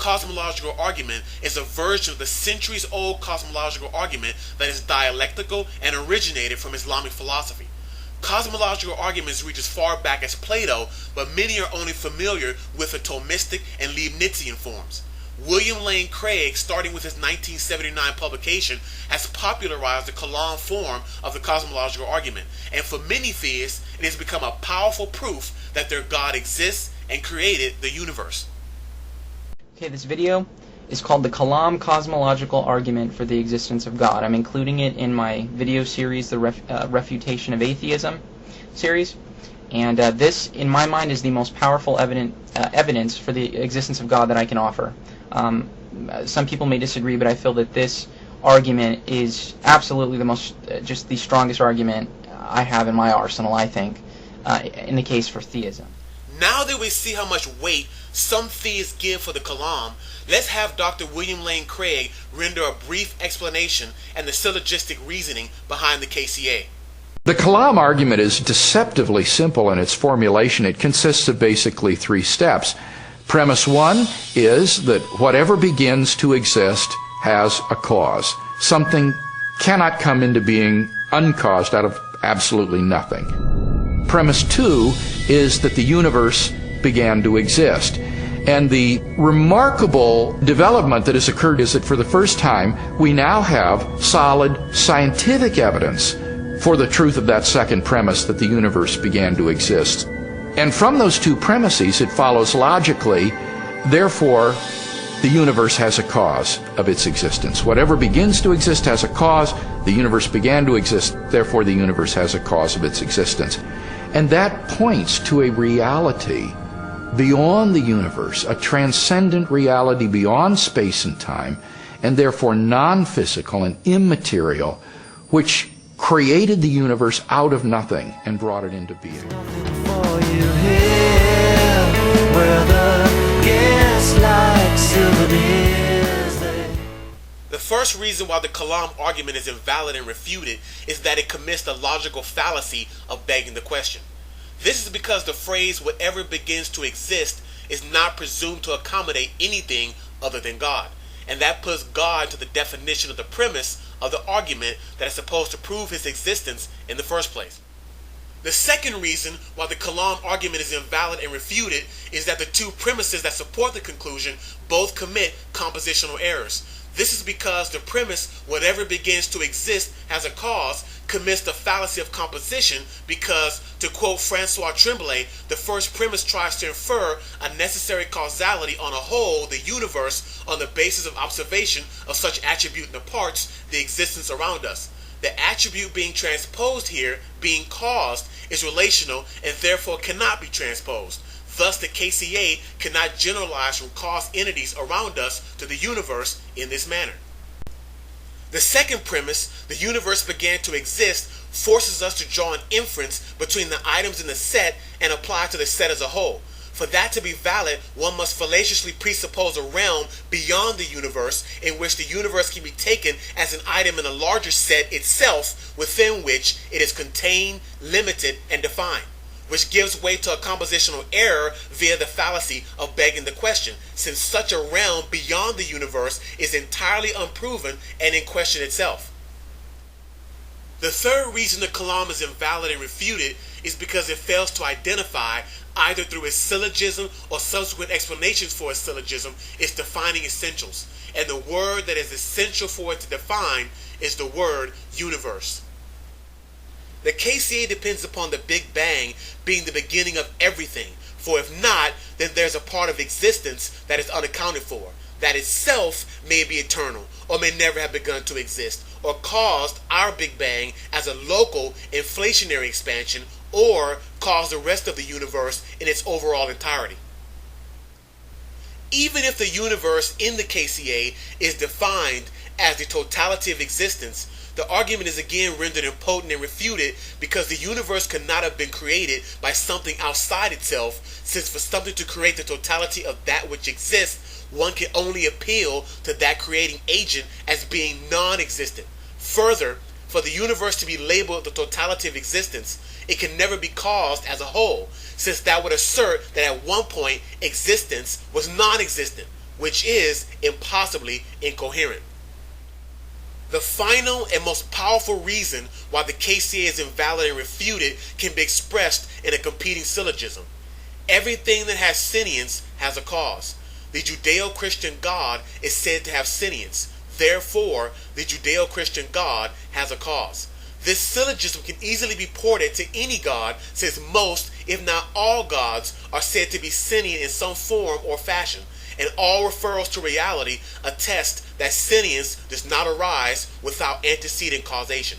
cosmological argument is a version of the centuries-old cosmological argument that is dialectical and originated from Islamic philosophy. Cosmological arguments reach as far back as Plato, but many are only familiar with the Thomistic and Leibnizian forms. William Lane Craig, starting with his 1979 publication, has popularized the Kalam form of the cosmological argument, and for many theists, it has become a powerful proof that their God exists and created the universe. Okay, this video is called the Kalam Cosmological Argument for the Existence of God. I'm including it in my video series, the Refutation of Atheism series. And this, in my mind, is the most powerful evidence for the existence of God that I can offer. Some people may disagree, but I feel that this argument is absolutely the most, just the strongest argument I have in my arsenal, I think, in the case for theism. Now that we see how much weight some theists give for the Kalam, let's have Dr. William Lane Craig render a brief explanation and the syllogistic reasoning behind the KCA. The Kalam argument is deceptively simple in its formulation. It consists of basically three steps. Premise one is that whatever begins to exist has a cause. Something cannot come into being uncaused out of absolutely nothing. Premise two is that the universe began to exist. And the remarkable development that has occurred is that for the first time, we now have solid scientific evidence for the truth of that second premise, that the universe began to exist. And from those two premises, it follows logically, therefore, the universe has a cause of its existence. Whatever begins to exist has a cause. The universe began to exist, therefore the universe has a cause of its existence. And that points to a reality beyond the universe, a transcendent reality beyond space and time, and therefore non-physical and immaterial, which created the universe out of nothing and brought it into being. The first reason why the Kalam argument is invalid and refuted is that it commits the logical fallacy of begging the question. This is because the phrase "whatever begins to exist" is not presumed to accommodate anything other than God, and that puts God to the definition of the premise of the argument that is supposed to prove his existence in the first place. The second reason why the Kalam argument is invalid and refuted is that the two premises that support the conclusion both commit compositional errors. This is because the premise "whatever begins to exist has a cause" commits the fallacy of composition because, to quote Francois Tremblay, the first premise tries to infer a necessary causality on a whole, the universe, on the basis of observation of such attribute in the parts, the existence around us. The attribute being transposed here, being caused, is relational and therefore cannot be transposed. Thus, the KCA cannot generalize from caused entities around us to the universe in this manner. The second premise, "the universe began to exist," forces us to draw an inference between the items in the set and apply to the set as a whole. For that to be valid, one must fallaciously presuppose a realm beyond the universe in which the universe can be taken as an item in a larger set itself, within which it is contained, limited, and defined, which gives way to a compositional error via the fallacy of begging the question, since such a realm beyond the universe is entirely unproven and in question itself. The third reason the Kalam is invalid and refuted is because it fails to identify, either through its syllogism or subsequent explanations for its syllogism, its defining essentials. And the word that is essential for it to define is the word universe. The KCA depends upon the Big Bang being the beginning of everything, for if not, then there's a part of existence that is unaccounted for, that itself may be eternal, or may never have begun to exist, or caused our Big Bang as a local inflationary expansion, or caused the rest of the universe in its overall entirety. Even if the universe in the KCA is defined as the totality of existence, the argument is again rendered impotent and refuted because the universe could not have been created by something outside itself, since for something to create the totality of that which exists, one can only appeal to that creating agent as being non-existent. Further, for the universe to be labeled the totality of existence, it can never be caused as a whole, since that would assert that at one point existence was non-existent, which is impossibly incoherent. The final and most powerful reason why the KCA is invalid and refuted can be expressed in a competing syllogism. Everything that has sentience has a cause. The Judeo-Christian God is said to have sentience. Therefore, the Judeo-Christian God has a cause. This syllogism can easily be ported to any God, since most, if not all gods, are said to be sentient in some form or fashion, and all referrals to reality attest that sentience does not arise without antecedent causation.